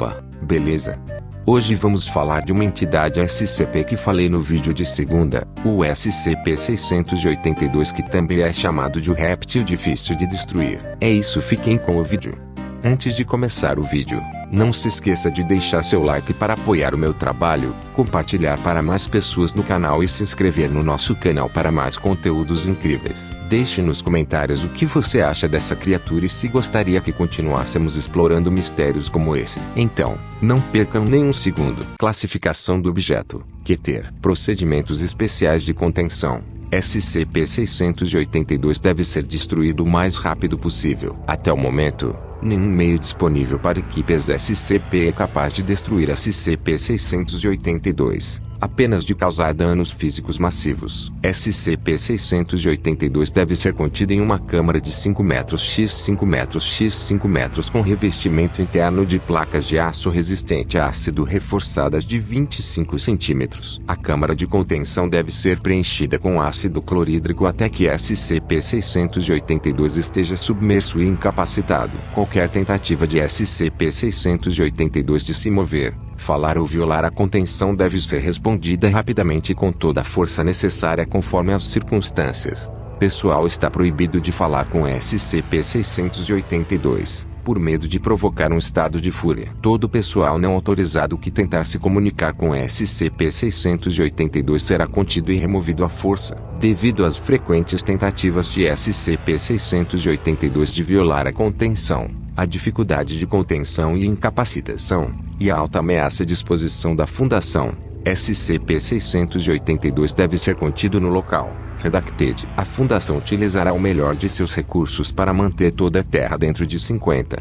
Opa, beleza? Hoje vamos falar de uma entidade SCP que falei no vídeo de segunda, o SCP-682, que também é chamado de o réptil difícil de destruir. É isso, fiquem com o vídeo. Antes de começar o vídeo, não se esqueça de deixar seu like para apoiar o meu trabalho, compartilhar para mais pessoas no canal e se inscrever no nosso canal para mais conteúdos incríveis. Deixe nos comentários o que você acha dessa criatura e se gostaria que continuássemos explorando mistérios como esse. Então, não percam nenhum segundo. Classificação do objeto. QTER. Procedimentos especiais de contenção. SCP-682 deve ser destruído o mais rápido possível. Até o momento, nenhum meio disponível para equipes SCP é capaz de destruir SCP-682, apenas de causar danos físicos massivos. SCP-682 deve ser contido em uma câmara de 5 metros x 5 metros x 5 metros com revestimento interno de placas de aço resistente a ácido reforçadas de 25 centímetros. A câmara de contenção deve ser preenchida com ácido clorídrico até que SCP-682 esteja submerso e incapacitado. Qualquer tentativa de SCP-682 de se mover, falar ou violar a contenção deve ser respondida rapidamente com toda a força necessária conforme as circunstâncias. Pessoal está proibido de falar com SCP-682, por medo de provocar um estado de fúria. Todo pessoal não autorizado que tentar se comunicar com SCP-682 será contido e removido à força. Devido às frequentes tentativas de SCP-682 de violar a contenção, a dificuldade de contenção e incapacitação, e a alta ameaça de exposição da Fundação, SCP-682 deve ser contido no local. Redacted. A Fundação utilizará o melhor de seus recursos para manter toda a Terra dentro de 50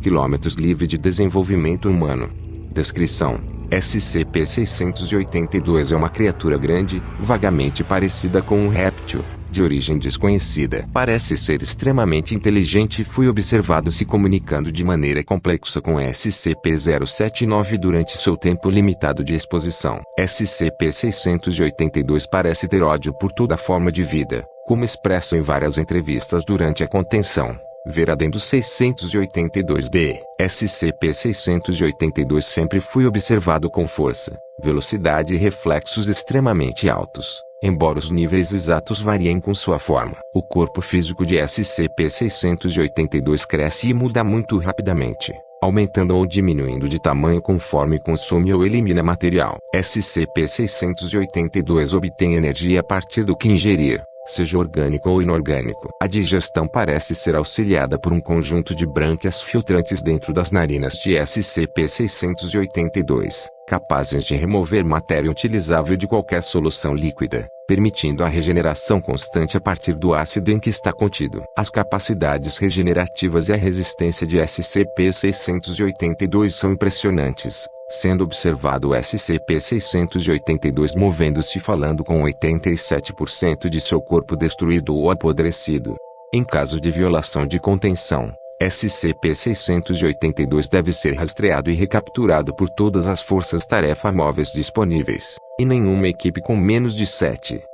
km livre de desenvolvimento humano. Descrição: SCP-682 é uma criatura grande, vagamente parecida com um réptil, de origem desconhecida. Parece ser extremamente inteligente e foi observado se comunicando de maneira complexa com SCP-079 durante seu tempo limitado de exposição. SCP-682 parece ter ódio por toda forma de vida, como expresso em várias entrevistas durante a contenção. Ver adendo 682-B. SCP-682 sempre foi observado com força, velocidade e reflexos extremamente altos, embora os níveis exatos variem com sua forma. O corpo físico de SCP-682 cresce e muda muito rapidamente, aumentando ou diminuindo de tamanho conforme consome ou elimina material. SCP-682 obtém energia a partir do que ingerir, seja orgânico ou inorgânico. A digestão parece ser auxiliada por um conjunto de brânquias filtrantes dentro das narinas de SCP-682, capazes de remover matéria utilizável de qualquer solução líquida, permitindo a regeneração constante a partir do ácido em que está contido. As capacidades regenerativas e a resistência de SCP-682 são impressionantes, sendo observado o SCP-682 movendo-se e falando com 87% de seu corpo destruído ou apodrecido. Em caso de violação de contenção, SCP-682 deve ser rastreado e recapturado por todas as forças-tarefa móveis disponíveis, e nenhuma equipe com menos de 7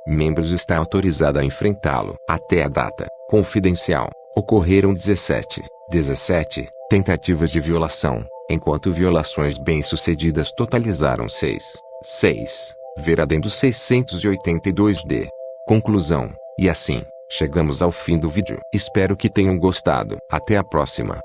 membros está autorizada a enfrentá-lo. Até a data confidencial, ocorreram 17 tentativas de violação, enquanto violações bem-sucedidas totalizaram 6. Ver adendo 682-D. Conclusão. E assim, chegamos ao fim do vídeo. Espero que tenham gostado. Até a próxima.